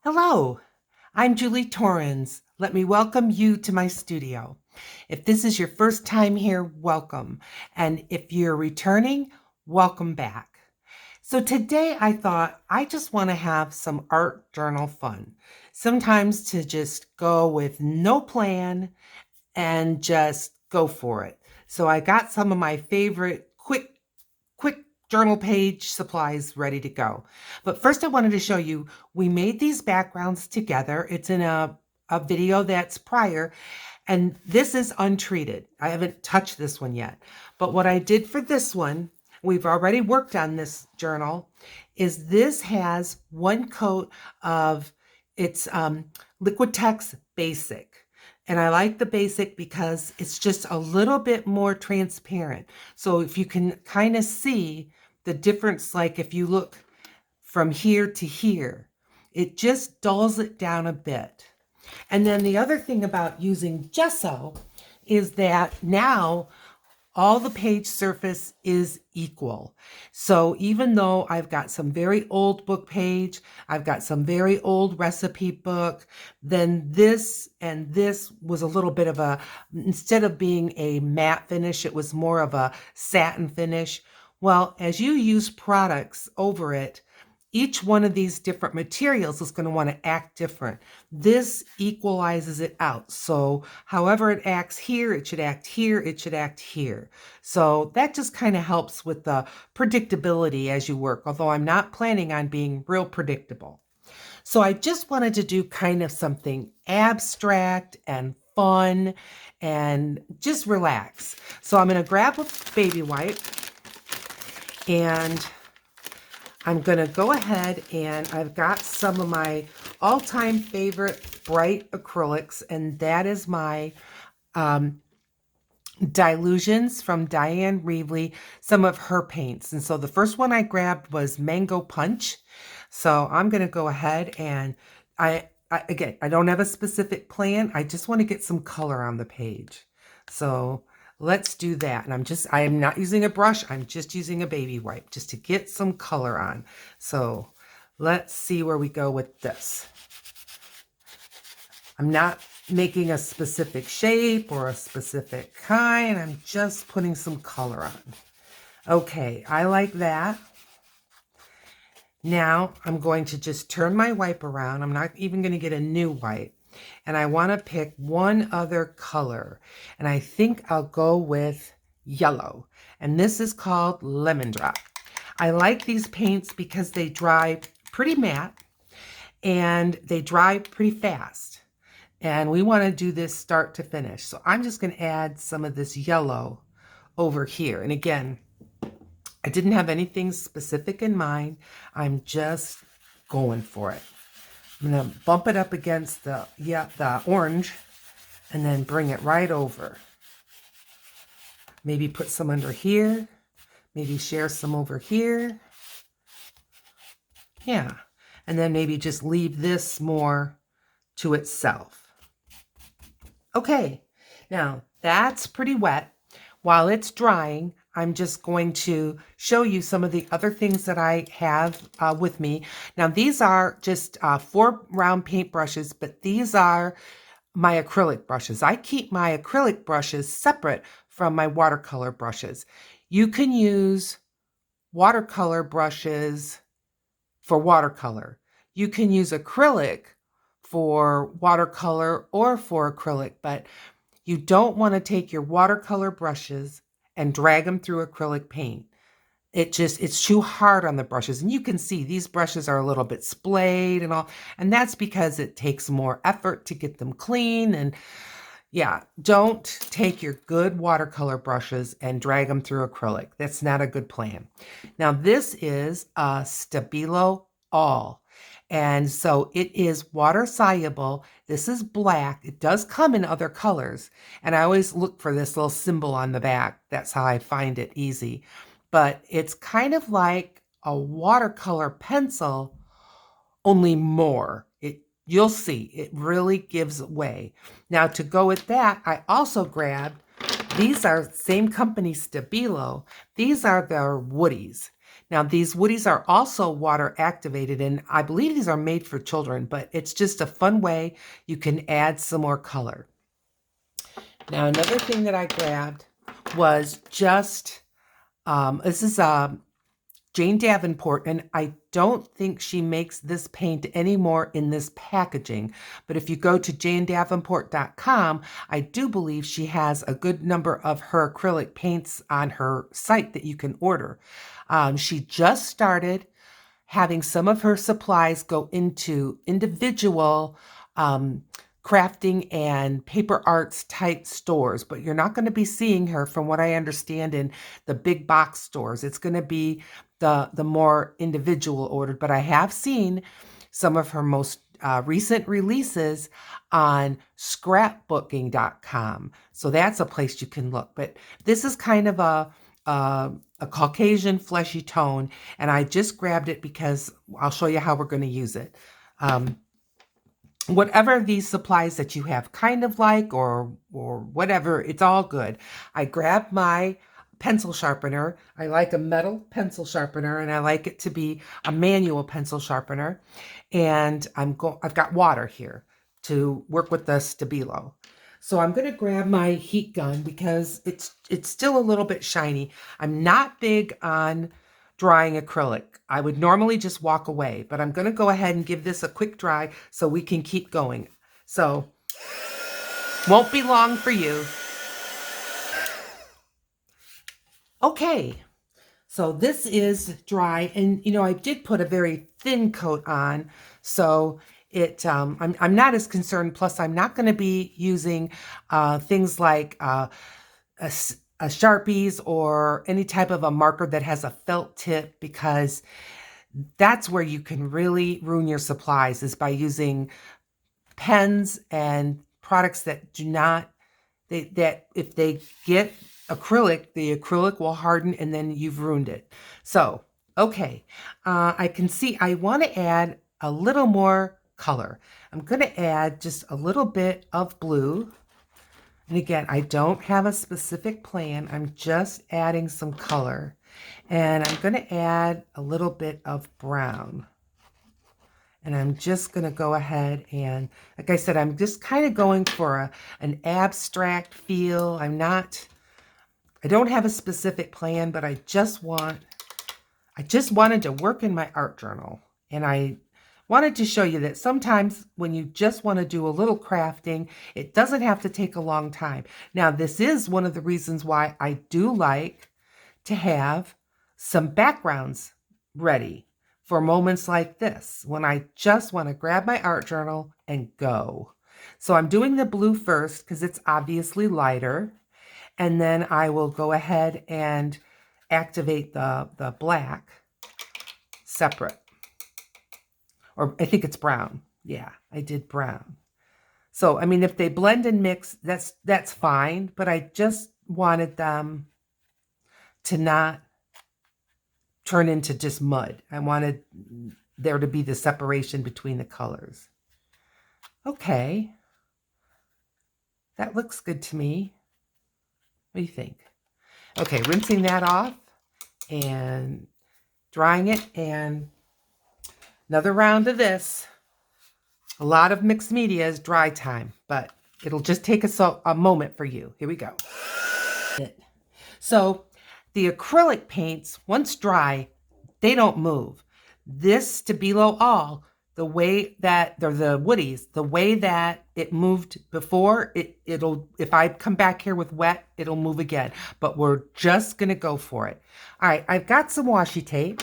Hello, I'm Julie Torrens. Let me welcome you to my studio. If this is your first time here, welcome. And if you're returning, welcome back. So today I thought I just want to have some art journal fun. Sometimes to just go with no plan and just go for it. So I got some of my favorite quick journal page supplies ready to go. But first I wanted to show you, we made these backgrounds together. It's in a video that's prior, and this is untreated. I haven't touched this one yet. But what I did for this one, we've already worked on this journal, is this has one coat of its Liquitex Basic. And I like the Basic because it's just a little bit more transparent. So if you can kind of see the difference, like if you look from here to here, it just dulls it down a bit. And then the other thing about using gesso is that now all the page surface is equal. So even though I've got some very old book page, I've got some very old recipe book, then this and this was a little bit of a, instead of being a matte finish, it was more of a satin finish. Well, as you use products over it, each one of these different materials is going to want to act different. This equalizes it out. So however it acts here, it should act here, it should act here. So that just kind of helps with the predictability as you work, although I'm not planning on being real predictable. So I just wanted to do kind of something abstract and fun and just relax. So I'm going to grab a baby wipe and I'm going to go ahead, and I've got some of my all-time favorite bright acrylics, and that is my Dylusions from Diane Reevely, some of her paints. And so the first one I grabbed was Mango Punch. So I'm going to go ahead and again, I don't have a specific plan. I just want to get some color on the page. So let's do that. And I am not using a brush. I'm just using a baby wipe just to get some color on. So let's see where we go with this. I'm not making a specific shape or a specific kind. I'm just putting some color on. Okay, I like that. Now I'm going to just turn my wipe around. I'm not even going to get a new wipe. And I want to pick one other color. And I think I'll go with yellow. And this is called Lemon Drop. I like these paints because they dry pretty matte and they dry pretty fast. And we want to do this start to finish. So I'm just going to add some of this yellow over here. And again, I didn't have anything specific in mind. I'm just going for it. I'm going to bump it up against the orange and then bring it right over. Maybe put some under here. Maybe share some over here. Yeah. And then maybe just leave this more to itself. Okay. Now that's pretty wet. While it's drying, I'm just going to show you some of the other things that I have with me. Now, these are just 4 round paint brushes, but these are my acrylic brushes. I keep my acrylic brushes separate from my watercolor brushes. You can use watercolor brushes for watercolor. You can use acrylic for watercolor or for acrylic, but you don't want to take your watercolor brushes and drag them through acrylic paint. It's too hard on the brushes. And you can see these brushes are a little bit splayed and all. And that's because it takes more effort to get them clean. And yeah, don't take your good watercolor brushes and drag them through acrylic. That's not a good plan. Now, this is a Stabilo All. And so it is water soluble. This is black. It does come in other colors. And I always look for this little symbol on the back. That's how I find it easy. But it's kind of like a watercolor pencil, only more. You'll see, it really gives way. Now to go with that, I also grabbed, these are same company Stabilo. These are their woodies. Now, these woodies are also water activated, and I believe these are made for children, but it's just a fun way you can add some more color. Now, another thing that I grabbed was just, this is Jane Davenport, and I don't think she makes this paint anymore in this packaging. But if you go to janedavenport.com, I do believe she has a good number of her acrylic paints on her site that you can order. She just started having some of her supplies go into individual crafting and paper arts type stores, but you're not going to be seeing her, from what I understand, in the big box stores. It's going to be the more individual ordered, but I have seen some of her most recent releases on scrapbooking.com. So that's a place you can look. But this is kind of a Caucasian fleshy tone, and I just grabbed it because I'll show you how we're going to use it. Whatever these supplies that you have kind of like, or whatever, it's all good. I grabbed my pencil sharpener. I like a metal pencil sharpener, and I like it to be a manual pencil sharpener. And I've got water here to work with the Stabilo. So I'm going to grab my heat gun because it's still a little bit shiny. I'm not big on drying acrylic. I would normally just walk away, but I'm going to go ahead and give this a quick dry so we can keep going. So won't be long for you. Okay, so this is dry, and I did put a very thin coat on, so I'm not as concerned. Plus, I'm not going to be using things like a Sharpies or any type of a marker that has a felt tip, because that's where you can really ruin your supplies, is by using pens and products that do not, that if they get acrylic, the acrylic will harden and then you've ruined it. So, okay, I can see I want to add a little more color. I'm going to add just a little bit of blue. And again, I don't have a specific plan. I'm just adding some color. And I'm going to add a little bit of brown. And I'm just going to go ahead and, like I said, I'm just kind of going for an abstract feel. I don't have a specific plan, but I just wanted to work in my art journal. And I wanted to show you that sometimes when you just want to do a little crafting, it doesn't have to take a long time. Now, this is one of the reasons why I do like to have some backgrounds ready for moments like this, when I just want to grab my art journal and go. So I'm doing the blue first because it's obviously lighter. And then I will go ahead and activate the black separate. Or I think it's brown. Yeah, I did brown. So, I mean, if they blend and mix, that's fine. But I just wanted them to not turn into just mud. I wanted there to be the separation between the colors. Okay. That looks good to me. What do you think? Okay, rinsing that off and drying it, and another round of this. A lot of mixed media is dry time, but it'll just take us a moment for you. Here we go. So the acrylic paints, once dry, they don't move. This Stabilo All, the way that they're the woodies, the way that it moved before, it'll, if I come back here with wet, it'll move again. But we're just going to go for it. All right, I've got some washi tape,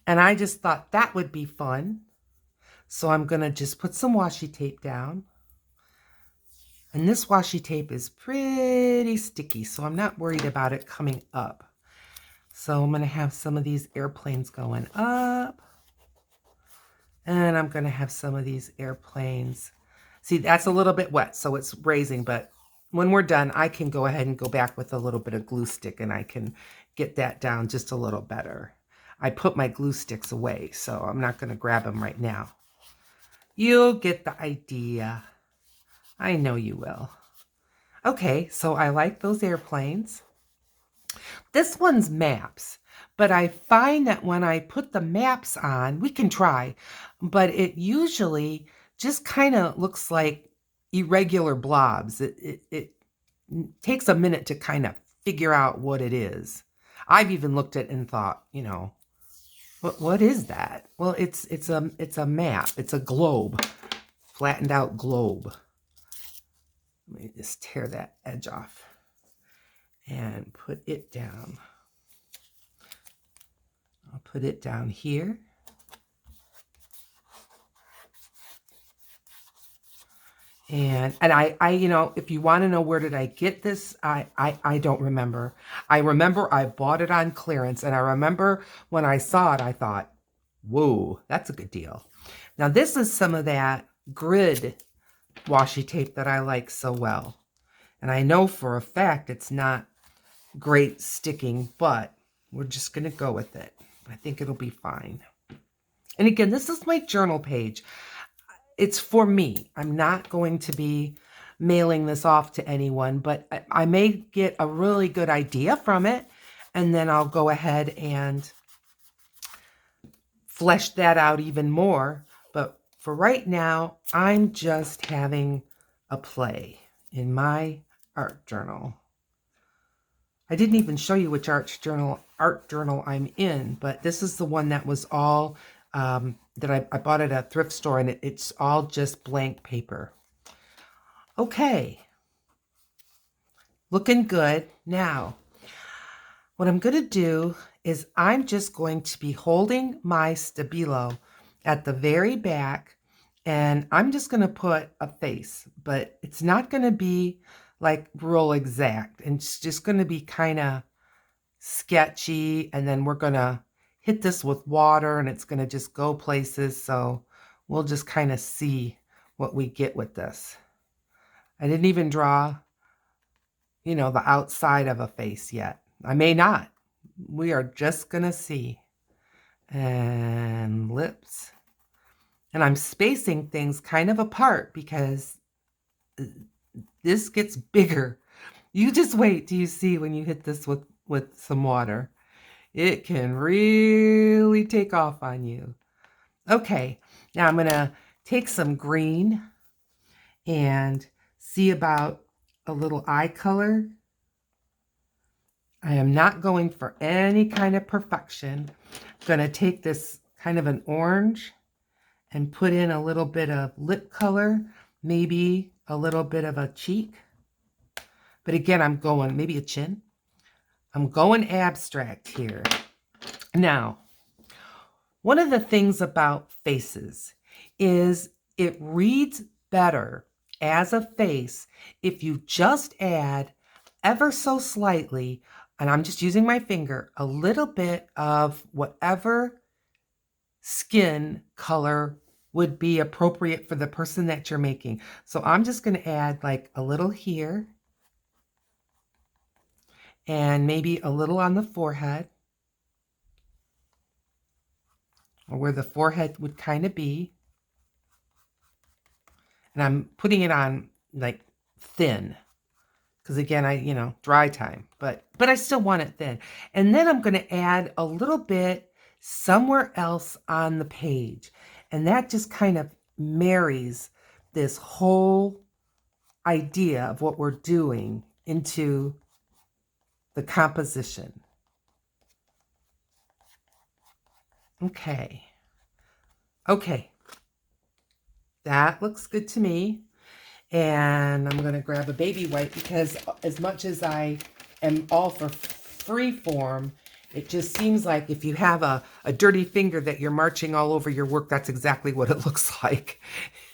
and I just thought that would be fun. So I'm going to just put some washi tape down. And this washi tape is pretty sticky, so I'm not worried about it coming up. So I'm going to have some of these airplanes going up. And I'm going to have some of these airplanes. See, that's a little bit wet, so it's raising. But when we're done, I can go ahead and go back with a little bit of glue stick, and I can get that down just a little better. I put my glue sticks away, so I'm not going to grab them right now. You'll get the idea. I know you will. Okay, so I like those airplanes. This one's maps, But I find that when I put the maps on, we can try, but it usually just kind of looks like irregular blobs. It takes a minute to kind of figure out what it is. I've even looked at it and thought, what is that? Well, it's a map. It's a globe, flattened out globe. Let me just tear that edge off and put it down. I'll put it down here. And I if you want to know where did I get this, I don't remember. I remember I bought it on clearance, and I remember when I saw it, I thought, whoa, that's a good deal. Now this is some of that grid washi tape that I like so well. And I know for a fact it's not great sticking, but we're just going to go with it. I think it'll be fine. And again, this is my journal page. It's for me. I'm not going to be mailing this off to anyone, but I may get a really good idea from it, and then I'll go ahead and flesh that out even more. But for right now, I'm just having a play in my art journal. I didn't even show you which art journal I'm in, but this is the one that was all that I bought at a thrift store, and it's all just blank paper. Okay, looking good. Now, what I'm going to do is I'm just going to be holding my Stabilo at the very back, and I'm just going to put a face, but it's not going to be like real exact, and it's just going to be kind of sketchy, and then we're going to hit this with water, and it's going to just go places, so we'll just kind of see what we get with this. I didn't even draw, the outside of a face yet. I may not. We are just going to see. And lips. And I'm spacing things kind of apart because this gets bigger. You just wait till you see when you hit this with some water. It can really take off on you. Okay, now I'm going to take some green and see about a little eye color. I am not going for any kind of perfection. I'm going to take this kind of an orange and put in a little bit of lip color, maybe a little bit of a cheek. But again, I'm going maybe a chin. I'm going abstract here. Now, one of the things about faces is it reads better as a face if you just add ever so slightly, and I'm just using my finger, a little bit of whatever skin color would be appropriate for the person that you're making. So I'm just going to add like a little here and maybe a little on the forehead, or where the forehead would kind of be. And I'm putting it on like thin, because again, dry time, but I still want it thin. And then I'm going to add a little bit somewhere else on the page. And that just kind of marries this whole idea of what we're doing into the composition. Okay. That looks good to me. And I'm going to grab a baby wipe, because as much as I am all for free form, it just seems like if you have a dirty finger that you're marching all over your work, that's exactly what it looks like.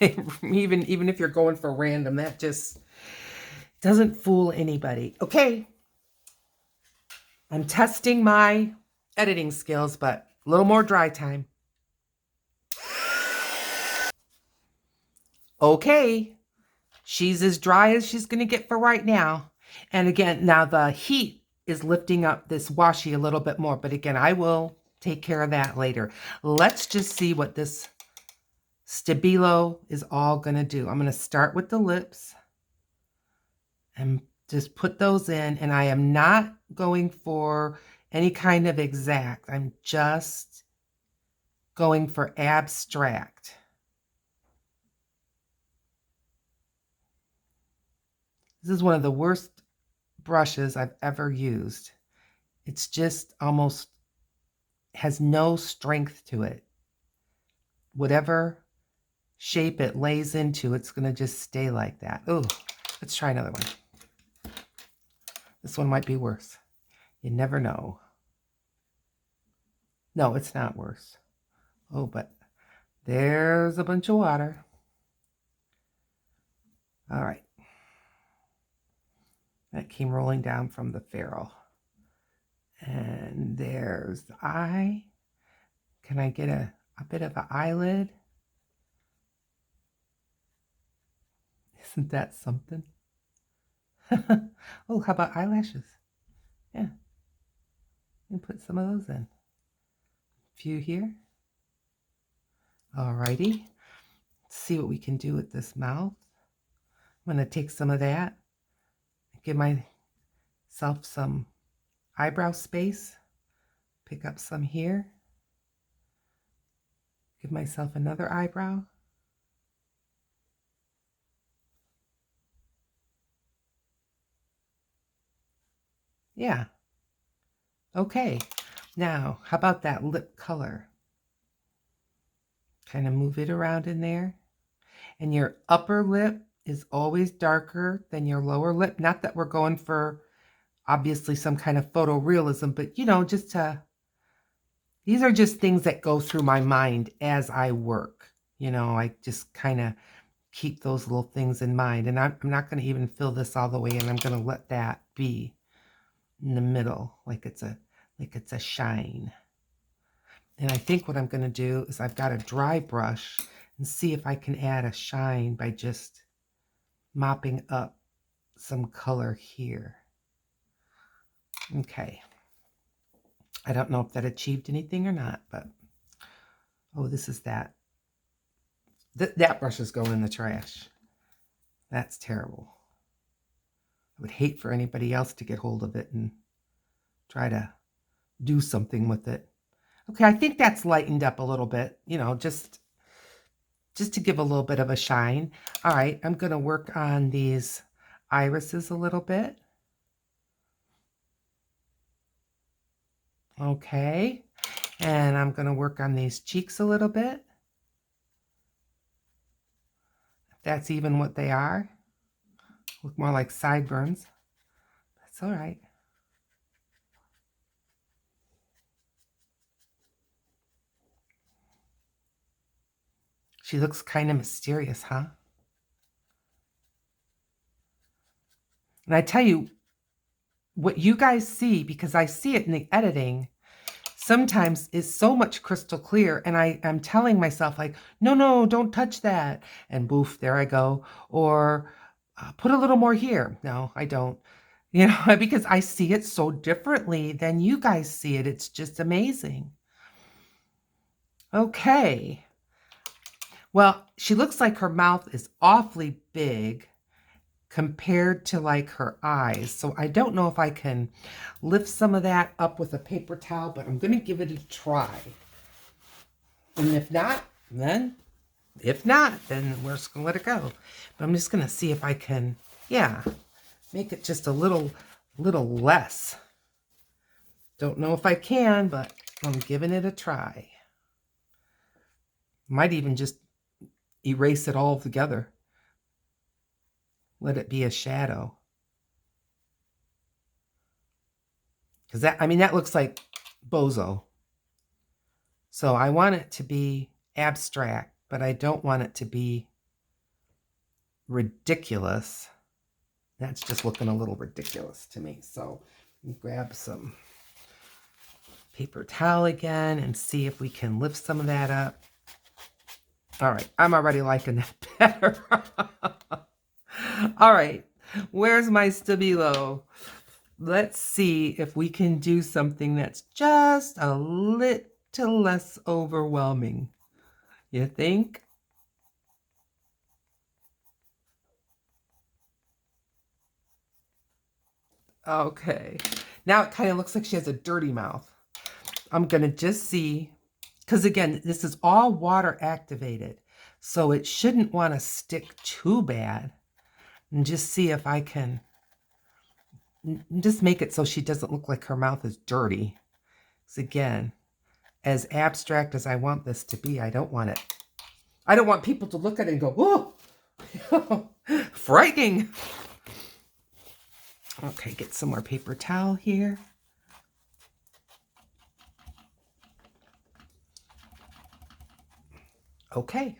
even if you're going for random, that just doesn't fool anybody. Okay. I'm testing my editing skills, but a little more dry time. Okay. She's as dry as she's going to get for right now. And again, now the heat is lifting up this washi a little bit more. But again, I will take care of that later. Let's just see what this Stabilo is all going to do. I'm going to start with the lips and just put those in. And I am not going for any kind of exact. I'm just going for abstract. This is one of the worst brushes I've ever used. It's just almost has no strength to it. Whatever shape it lays into, it's going to just stay like that. Oh, let's try another one. This one might be worse. You never know. No, it's not worse. Oh, but there's a bunch of water. All right. That came rolling down from the ferrule. And there's the eye. Can I get a bit of an eyelid? Isn't that something? Oh, how about eyelashes? Yeah. And put some of those in. A few here. Alrighty. Let's see what we can do with this mouth. I'm going to take some of that. Give myself some eyebrow space. Pick up some here. Give myself another eyebrow. Yeah. Okay. Now, how about that lip color? Kind of move it around in there. And your upper lip is always darker than your lower lip. Not that we're going for obviously some kind of photorealism, but you know, just to, these are just things that go through my mind as I work. You know, I just kind of keep those little things in mind. And I'm not going to even fill this all the way in. I'm going to let that be in the middle, like it's a shine. And I think what I'm going to do is I've got a dry brush and see if I can add a shine by just mopping up some color here. Okay. I don't know if that achieved anything or not, but oh, this is that. That brush is going in the trash. That's terrible. I would hate for anybody else to get hold of it and try to do something with it. Okay, I think that's lightened up a little bit, you know, just to give a little bit of a shine. All right, I'm going to work on these irises a little bit. Okay, and I'm going to work on these cheeks a little bit. That's even what they are. Look more like sideburns. That's all right. She looks kind of mysterious, huh? And I tell you, what you guys see, because I see it in the editing, sometimes is so much crystal clear. And I'm telling myself, like, no, don't touch that. And boof, there I go. Or put a little more here. No, I don't. You know, because I see it so differently than you guys see it. It's just amazing. Okay. Well, she looks like her mouth is awfully big compared to like her eyes. So I don't know if I can lift some of that up with a paper towel, but I'm going to give it a try. And if not, then we're just going to let it go. But I'm just going to see if I can, yeah, make it just a little less. Don't know if I can, but I'm giving it a try. Might even just erase it all together. Let it be a shadow. Because that looks like Bozo. So I want it to be abstract, but I don't want it to be ridiculous. That's just looking a little ridiculous to me. So grab some paper towel again and see if we can lift some of that up. All right, I'm already liking that better. All right, where's my Stabilo? Let's see if we can do something that's just a little less overwhelming. You think? Okay. Now it kind of looks like she has a dirty mouth. I'm going to just see, because again, this is all water activated, so it shouldn't want to stick too bad. And just see if I can just make it so she doesn't look like her mouth is dirty. So again, as abstract as I want this to be, I don't want people to look at it and go, whoa, frightening. Okay, get some more paper towel here. Okay,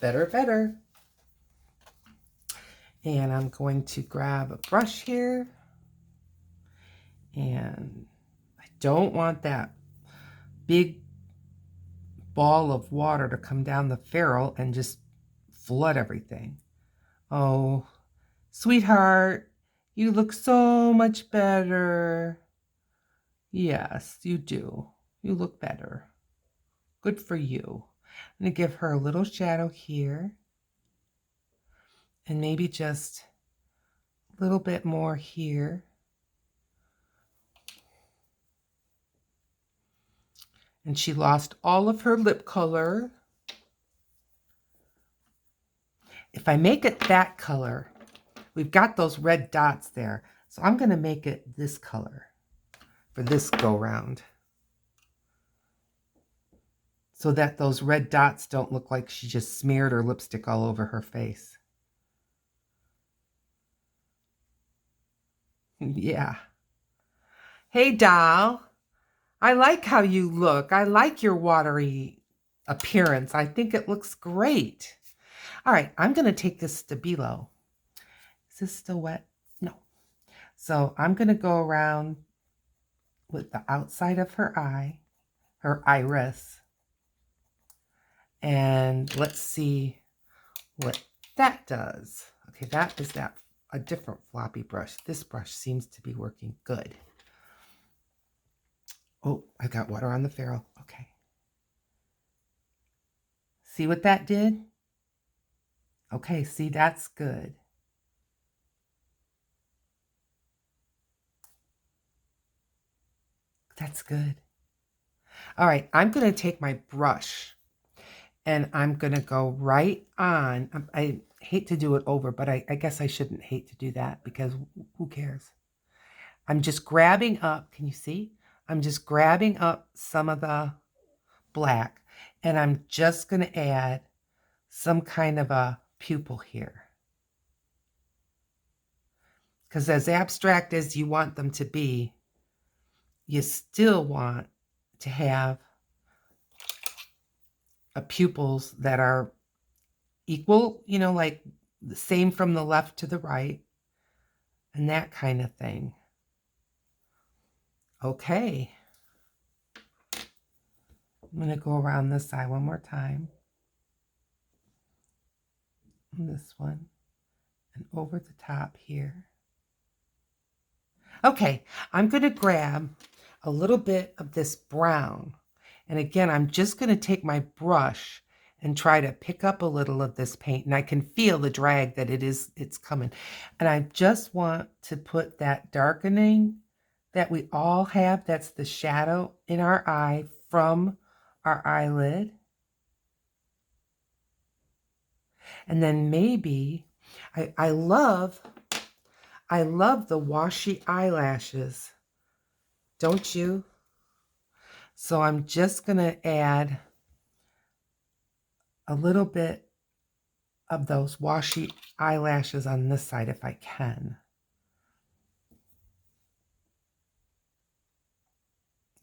better. And I'm going to grab a brush here. And I don't want that big ball of water to come down the ferrule and just flood everything. Oh, sweetheart, you look so much better. Yes, you do. You look better. Good for you. I'm going to give her a little shadow here. And maybe just a little bit more here. And she lost all of her lip color. If I make it that color, we've got those red dots there. So I'm going to make it this color for this go round, so that those red dots don't look like she just smeared her lipstick all over her face. Yeah. Hey, doll. I like how you look. I like your watery appearance. I think it looks great. All right, I'm going to take this Stabilo. Is this still wet? No. So I'm going to go around with the outside of her eye, her iris. And let's see what that does. Okay, that is a different floppy brush. This brush seems to be working good. Oh, I got water on the ferrule. Okay. See what that did? Okay, see, that's good. That's good. All right, I'm going to take my brush and I'm going to go right on. I hate to do it over, but I guess I shouldn't hate to do that because who cares? I'm just grabbing up. Can you see? I'm just grabbing up some of the black and I'm just going to add some kind of a pupil here. Because as abstract as you want them to be, you still want to have pupils that are equal, you know, like the same from the left to the right and that kind of thing. Okay. I'm going to go around this side one more time. And this one. And over the top here. Okay, I'm going to grab a little bit of this brown. And again, I'm just going to take my brush and try to pick up a little of this paint. And I can feel the drag that it's coming. And I just want to put that darkening that we all have. That's the shadow in our eye from our eyelid. And then maybe, I love the washy eyelashes. Don't you? So I'm just going to add a little bit of those washy eyelashes on this side if I can.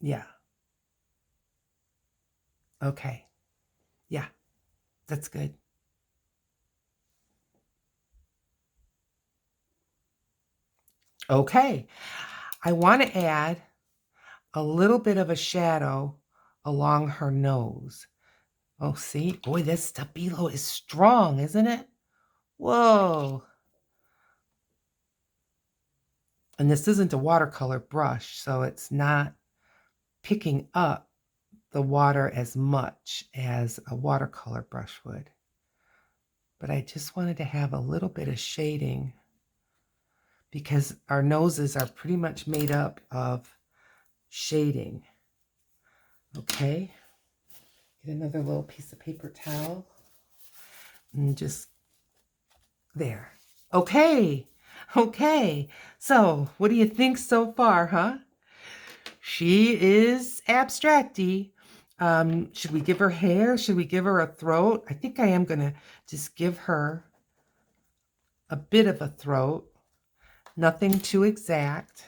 Yeah. Okay. Yeah, that's good. Okay. I want to add a little bit of a shadow along her nose. Oh, see? Boy, this Stabilo is strong, isn't it? Whoa. And this isn't a watercolor brush, so it's not picking up the water as much as a watercolor brush would. But I just wanted to have a little bit of shading because our noses are pretty much made up of shading. Okay, get another little piece of paper towel and just there. Okay, so what do you think so far, huh? She is abstracty. Should we give her hair? Should we give her a throat? I think I am going to just give her a bit of a throat. Nothing too exact.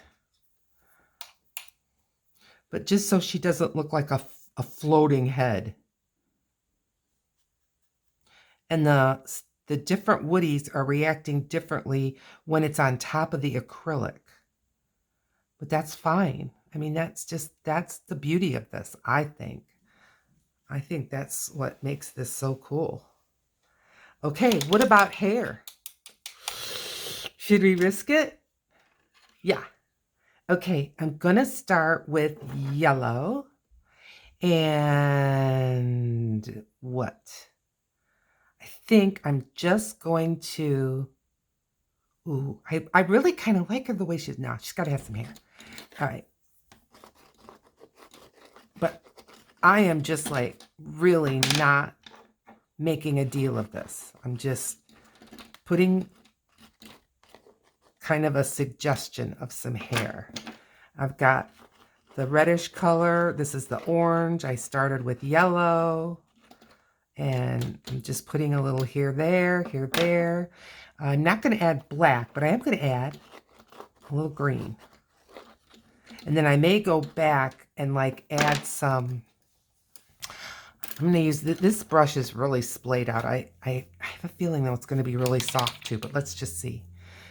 But just so she doesn't look like a floating head. And the different woodies are reacting differently when it's on top of the acrylic. But that's fine. I mean, that's the beauty of this, I think. I think that's what makes this so cool. Okay, what about hair? Should we risk it? Yeah. Okay, I'm going to start with yellow. And what? I think I'm just going to... Ooh, I really kind of like her the way she's now. She's got to have some hair. All right. But I am just like really not making a deal of this. I'm just putting kind of a suggestion of some hair. I've got the reddish color. This is the orange. I started with yellow. And I'm just putting a little here, there. I'm not going to add black, but I am going to add a little green. And then I may go back and like add some... I'm going to use... This brush is really splayed out. I have a feeling that it's going to be really soft too, but let's just see.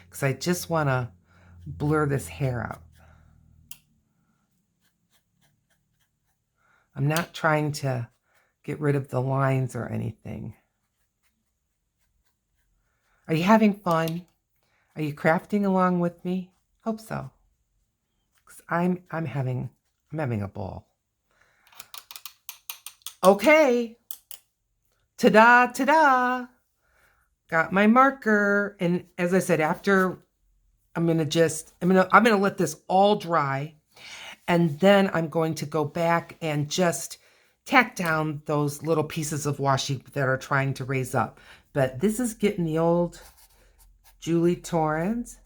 Because I just want to blur this hair out. I'm not trying to get rid of the lines or anything. Are you having fun? Are you crafting along with me? Hope so. 'Cause I'm having a ball. Okay. Ta-da, ta-da. Got my marker. And as I said, after I'm gonna let this all dry. And then I'm going to go back and just tack down those little pieces of washi that are trying to raise up. But this is getting the old Julie Torrens.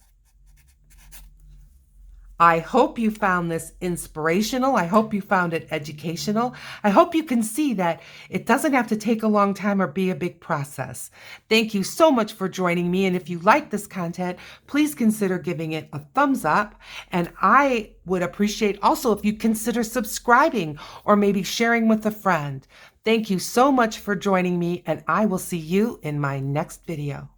I hope you found this inspirational. I hope you found it educational. I hope you can see that it doesn't have to take a long time or be a big process. Thank you so much for joining me. And if you like this content, please consider giving it a thumbs up. And I would appreciate also if you consider subscribing or maybe sharing with a friend. Thank you so much for joining me, and I will see you in my next video.